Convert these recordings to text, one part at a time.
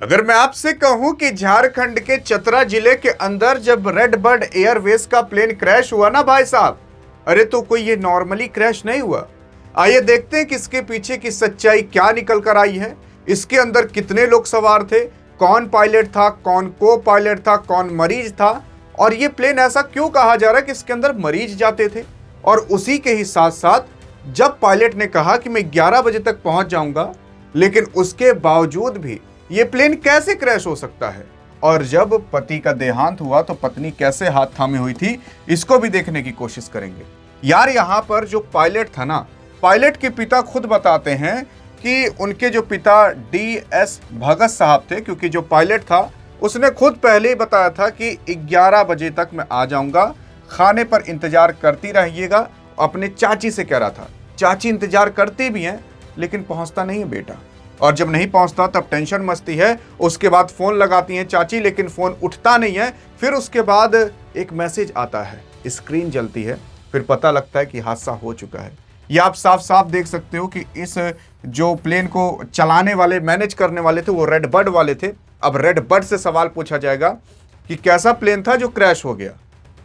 अगर मैं आपसे कहूं कि झारखंड के चतरा जिले के अंदर जब रेड बर्ड एयरवेज का प्लेन क्रैश हुआ ना भाई साहब, अरे तो कोई ये नॉर्मली क्रैश नहीं हुआ। आइए देखते हैं कि इसके पीछे की सच्चाई क्या निकल कर आई है। इसके अंदर कितने लोग सवार थे, कौन पायलट था, कौन को पायलट था, कौन मरीज था, और ये प्लेन ऐसा क्यों कहा जा रहा है कि इसके अंदर मरीज जाते थे। और उसी के ही साथ साथ जब पायलट ने कहा कि मैं 11 बजे तक पहुंच जाऊंगा, लेकिन उसके बावजूद भी ये प्लेन कैसे क्रैश हो सकता है। और जब पति का देहांत हुआ तो पत्नी कैसे हाथ थामे हुई थी, इसको भी देखने की कोशिश करेंगे। यार यहाँ पर जो पायलट था ना, पायलट के पिता खुद बताते हैं कि उनके जो पिता DS भगत साहब थे, क्योंकि जो पायलट था उसने खुद पहले ही बताया था कि 11 बजे तक मैं आ जाऊंगा, खाने पर इंतजार करती रहिएगा। अपने चाची से कह रहा था, चाची इंतजार करती भी हैं लेकिन पहुंचता नहीं है बेटा। और जब नहीं पहुंचता तब टेंशन मचती है। उसके बाद फोन लगाती हैं चाची, लेकिन फोन उठता नहीं है। फिर उसके बाद एक मैसेज आता है, स्क्रीन जलती है, फिर पता लगता है कि हादसा हो चुका है। ये आप साफ साफ देख सकते हो कि इस जो प्लेन को चलाने वाले, मैनेज करने वाले थे, वो रेड बर्ड वाले थे। अब रेड बर्ड से सवाल पूछा जाएगा कि कैसा प्लेन था जो क्रैश हो गया।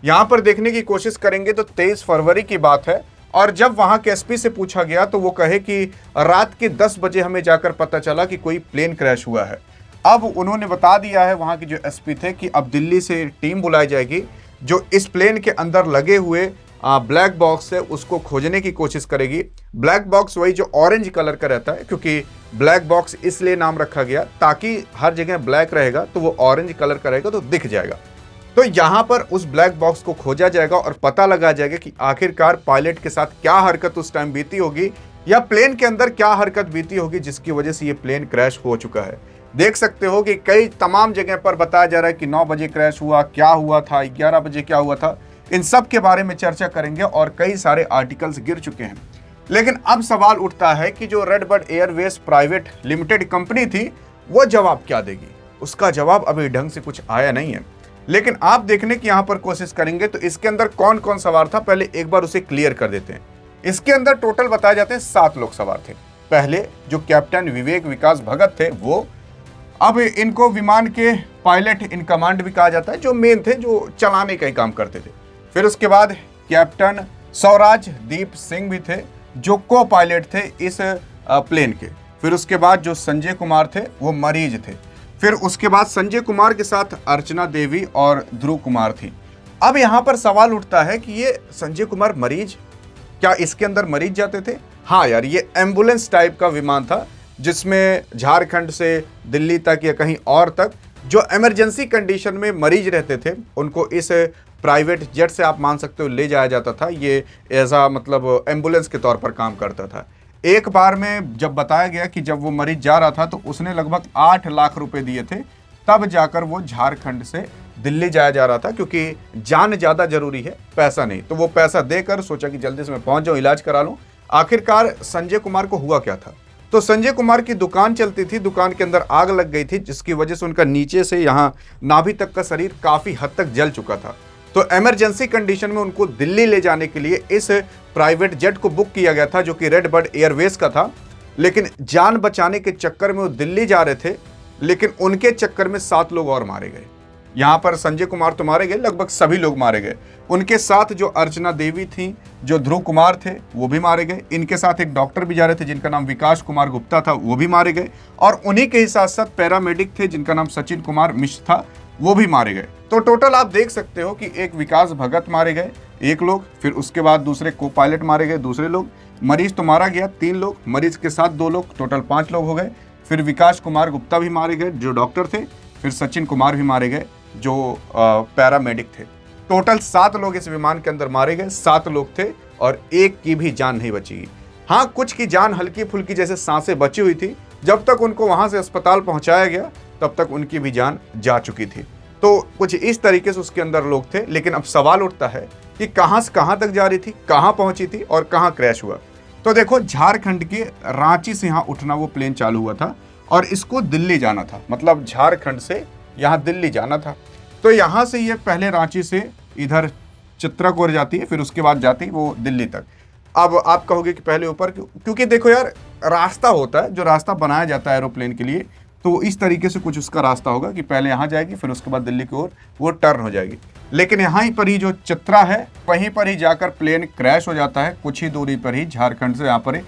यहां पर देखने की कोशिश करेंगे तो 23 फरवरी की बात है। और जब वहां के SP से पूछा गया तो वो कहे कि रात के 10 बजे हमें जाकर पता चला कि कोई प्लेन क्रैश हुआ है। अब उन्होंने बता दिया है वहां के जो SP थे कि अब दिल्ली से टीम बुलाई जाएगी जो इस प्लेन के अंदर लगे हुए ब्लैक बॉक्स है उसको खोजने की कोशिश करेगी। ब्लैक बॉक्स वही जो ऑरेंज कलर का रहता है, क्योंकि ब्लैक बॉक्स इसलिए नाम रखा गया ताकि हर जगह ब्लैक रहेगा तो वो ऑरेंज कलर का रहेगा तो दिख जाएगा। तो यहां पर उस ब्लैक बॉक्स को खोजा जाएगा और पता लगा जाएगा कि आखिरकार पायलट के साथ क्या हरकत उस टाइम बीती होगी, या प्लेन के अंदर क्या हरकत बीती होगी जिसकी वजह से ये प्लेन क्रैश हो चुका है। देख सकते हो कि कई तमाम जगह पर बताया जा रहा है कि 9 बजे क्रैश हुआ, क्या हुआ था, 11 बजे क्या हुआ था। इन सब के बारे में चर्चा करेंगे और कई सारे आर्टिकल्स गिर चुके हैं। लेकिन अब सवाल उठता है कि जो red bird Airways private limited company थी वो जवाब क्या देगी। उसका जवाब अभी ढंग से कुछ आया नहीं है, लेकिन आप देखने की यहां पर कोशिश करेंगे तो इसके अंदर कौन कौन सवार था पहले एक बार उसे क्लियर कर देते हैं। इसके अंदर टोटल बताए जाते हैं 7 लोग सवार थे। पहले जो कैप्टन विवेक विकास भगत थे वो, अब इनको विमान के पायलट इन कमांड भी कहा जाता है, जो मेन थे, जो चलाने का ही काम करते थे। फिर उसके बाद कैप्टन स्वराज दीप सिंह भी थे जो को पायलट थे इस प्लेन के। फिर उसके बाद जो संजय कुमार थे वो मरीज थे। फिर उसके बाद संजय कुमार के साथ अर्चना देवी और ध्रुव कुमार थी। अब यहां पर सवाल उठता है कि ये संजय कुमार मरीज, क्या इसके अंदर मरीज जाते थे? हाँ यार, ये एम्बुलेंस टाइप का विमान था जिसमें झारखंड से दिल्ली तक या कहीं और तक जो इमरजेंसी कंडीशन में मरीज रहते थे उनको इस प्राइवेट जेट से आप मान सकते हो ले जाया जाता था। ये ऐसा मतलब एम्बुलेंस के तौर पर काम करता था। एक बार में जब बताया गया कि जब वो मरीज जा रहा था तो उसने लगभग 8 लाख रुपए दिए थे, तब जाकर वो झारखंड से दिल्ली जाया जा रहा था, क्योंकि जान ज़्यादा जरूरी है, पैसा नहीं। तो वो पैसा देकर सोचा कि जल्दी से मैं पहुंच जाऊं, इलाज करा लूं। आखिरकार संजय कुमार को हुआ क्या था, तो संजय कुमार की दुकान चलती थी, दुकान के अंदर आग लग गई थी जिसकी वजह से उनका नीचे से यहाँ नाभि तक का शरीर काफ़ी हद तक जल चुका था। तो इमरजेंसी कंडीशन में उनको दिल्ली ले जाने के लिए इस प्राइवेट जेट को बुक किया गया था जो कि रेड बर्ड एयरवेज का था। लेकिन जान बचाने के चक्कर में वो दिल्ली जा रहे थे, लेकिन उनके चक्कर में 7 लोग और मारे गए। यहाँ पर संजय कुमार तो मारे गए, लगभग सभी लोग मारे गए। उनके साथ जो अर्चना देवी थी, जो ध्रुव कुमार थे, वो भी मारे गए। इनके साथ एक डॉक्टर भी जा रहे थे जिनका नाम विकास कुमार गुप्ता था, वो भी मारे गए। और उन्हीं के ही साथ साथ पैरामेडिक थे जिनका नाम सचिन कुमार मिश्र था, वो भी मारे गए। तो टोटल आप देख सकते हो कि एक विकास भगत मारे गए 1 लोग, फिर उसके बाद दूसरे को पायलट मारे गए दूसरे लोग, मरीज तो मारा गया 3 लोग, मरीज के साथ 2 लोग, टोटल 5 लोग हो गए। फिर विकास कुमार गुप्ता भी मारे गए जो डॉक्टर थे, फिर सचिन कुमार भी मारे गए जो पैरामेडिक थे। टोटल 7 लोग इस विमान के अंदर मारे गए, 7 लोग थे और एक की भी जान नहीं बची। हाँ, कुछ की जान हल्की फुल्की जैसे सांसें बची हुई थी। जब तक उनको वहां से अस्पताल पहुंचाया गया तब तक उनकी भी जान जा चुकी थी। तो कुछ इस तरीके से उसके अंदर लोग थे। लेकिन अब सवाल उठता है कि कहां से कहां तक जा रही थी, कहां पहुंची थी और कहां क्रैश हुआ। तो देखो, झारखंड के रांची से यहाँ उठना वो प्लेन चालू हुआ था और इसको दिल्ली जाना था, मतलब झारखंड से यहाँ दिल्ली जाना था। तो यहाँ से ये पहले रांची से इधर चित्रकूट ओर जाती है, फिर उसके बाद जाती है वो दिल्ली तक। अब आप कहोगे कि पहले ऊपर क्यों? क्योंकि देखो यार, रास्ता होता है, जो रास्ता बनाया जाता है एरोप्लेन के लिए तो इस तरीके से कुछ उसका रास्ता होगा कि पहले यहाँ जाएगी, फिर उसके बाद दिल्ली की ओर वो टर्न हो जाएगी। लेकिन यहाँ ही पर ही जो चतरा है, वहीं पर ही जाकर प्लेन क्रैश हो जाता है। कुछ ही दूरी पर ही झारखंड से यहाँ पर ही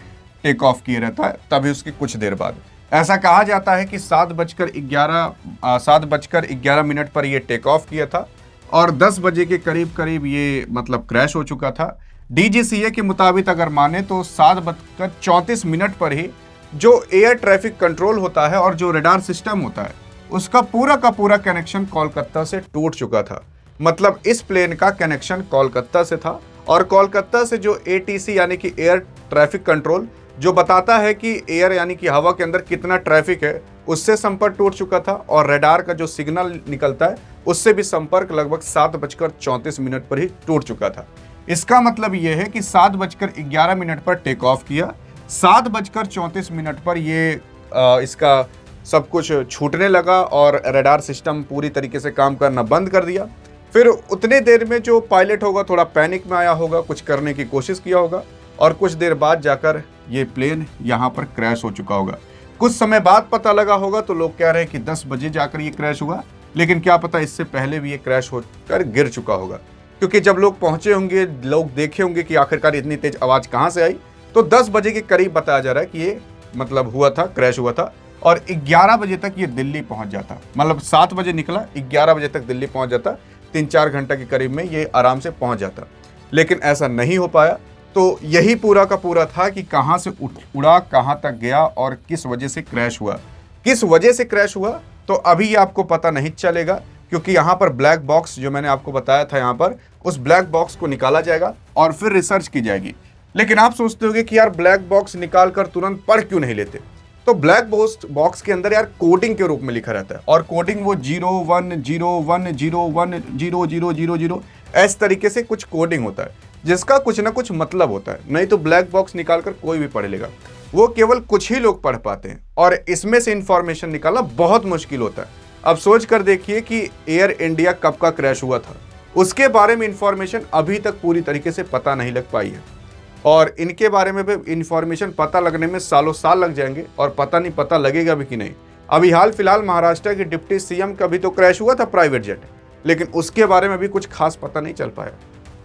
टेक ऑफ किए रहता है, तभी उसके कुछ देर बाद। ऐसा कहा जाता है कि 7:11 पर ये टेक ऑफ किया था और 10 बजे के करीब करीब ये मतलब क्रैश हो चुका था। डीजीसीए के मुताबिक अगर माने तो 7:34 पर ही जो एयर ट्रैफिक कंट्रोल होता है और जो रडार सिस्टम होता है, उसका पूरा का पूरा कनेक्शन कोलकाता से टूट चुका था। मतलब इस प्लेन का कनेक्शन कोलकाता से था और कोलकाता से जो एटीसी यानी कि एयर ट्रैफिक कंट्रोल जो बताता है कि एयर यानी कि हवा के अंदर कितना ट्रैफिक है, उससे संपर्क टूट चुका था और रडार का जो सिग्नल निकलता है उससे भी संपर्क लगभग 7:34 पर ही टूट चुका था। इसका मतलब यह है कि 7:11 पर टेक ऑफ किया, 7:34 पर ये इसका सब कुछ छूटने लगा और रडार सिस्टम पूरी तरीके से काम करना बंद कर दिया। फिर उतने देर में जो पायलट होगा थोड़ा पैनिक में आया होगा, कुछ करने की कोशिश किया होगा और कुछ देर बाद जाकर ये प्लेन यहाँ पर क्रैश हो चुका होगा। कुछ समय बाद पता लगा होगा तो लोग कह रहे हैं कि 10 बजे जाकर ये क्रैश हुआ, लेकिन क्या पता इससे पहले भी ये क्रैश होकर गिर चुका होगा, क्योंकि जब लोग पहुंचे होंगे, लोग देखे होंगे कि आखिरकार इतनी तेज आवाज़ कहाँ से आई, तो 10 बजे के करीब बताया जा रहा है कि ये मतलब हुआ था, क्रैश हुआ था और 11 बजे तक ये दिल्ली पहुंच जाता। मतलब 7 बजे निकला, 11 बजे तक दिल्ली पहुंच जाता, 3-4 घंटे के करीब में ये आराम से पहुंच जाता। लेकिन ऐसा नहीं हो पाया। तो यही पूरा का पूरा था कि कहाँ से उड़ा, कहाँ तक गया और किस वजह से क्रैश हुआ। किस वजह से क्रैश हुआ तो अभी आपको पता नहीं चलेगा, क्योंकि यहाँ पर ब्लैक बॉक्स जो मैंने आपको बताया था, यहाँ पर उस ब्लैक बॉक्स को निकाला जाएगा और फिर रिसर्च की जाएगी। लेकिन आप सोचते होंगे कि यार ब्लैक बॉक्स निकाल कर तुरंत पढ़ क्यों नहीं लेते। तो ब्लैक बॉक्स के अंदर यार कोडिंग के रूप में लिखा रहता है और कोडिंग वो 0101010000 इस तरीके से कुछ कोडिंग होता है, जिसका कुछ ना कुछ मतलब होता है। नहीं तो ब्लैक बॉक्स निकालकर कोई भी पढ़ लेगा, वो केवल कुछ ही लोग पढ़ पाते हैं और इसमें से इंफॉर्मेशन निकालना बहुत मुश्किल होता है। अब सोच कर देखिए कि एयर इंडिया कब का क्रैश हुआ था, उसके बारे में इंफॉर्मेशन अभी तक पूरी तरीके से पता नहीं लग पाई है और इनके बारे में भी इंफॉर्मेशन पता लगने में सालों साल लग जाएंगे और पता नहीं पता लगेगा भी कि नहीं। अभी हाल फिलहाल महाराष्ट्र के डिप्टी सीएम का भी तो क्रैश हुआ था प्राइवेट जेट, लेकिन उसके बारे में भी कुछ खास पता नहीं चल पाया।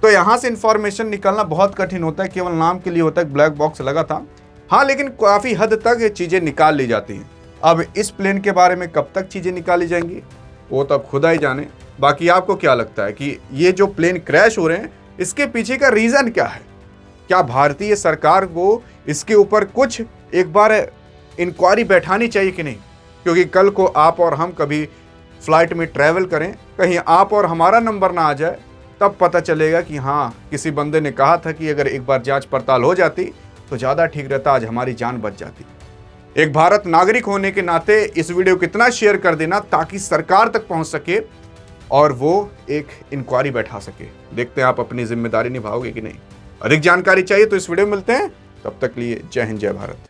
तो यहाँ से इंफॉर्मेशन निकालना बहुत कठिन होता है, केवल नाम के लिए होता है ब्लैक बॉक्स लगा था। हाँ, लेकिन काफ़ी हद तक ये चीज़ें निकाल ली जाती हैं। अब इस प्लेन के बारे में कब तक चीज़ें निकाली जाएंगी वो तो अब खुदा ही जाने। बाकी आपको क्या लगता है कि ये जो प्लेन क्रैश हो रहे हैं, इसके पीछे का रीज़न क्या है? क्या भारतीय सरकार को इसके ऊपर कुछ एक बार इंक्वायरी बैठानी चाहिए कि नहीं? क्योंकि कल को आप और हम कभी फ्लाइट में ट्रैवल करें, कहीं आप और हमारा नंबर ना आ जाए, तब पता चलेगा कि हाँ, किसी बंदे ने कहा था कि अगर एक बार जांच पड़ताल हो जाती तो ज़्यादा ठीक रहता, आज हमारी जान बच जाती। एक भारत नागरिक होने के नाते इस वीडियो को इतना शेयर कर देना ताकि सरकार तक पहुंच सके और वो एक इंक्वायरी बैठा सके। देखते हैं आप अपनी जिम्मेदारी निभाओगे कि नहीं। अधिक जानकारी चाहिए तो इस वीडियो में मिलते हैं, तब तक लिए जय हिंद जय भारत।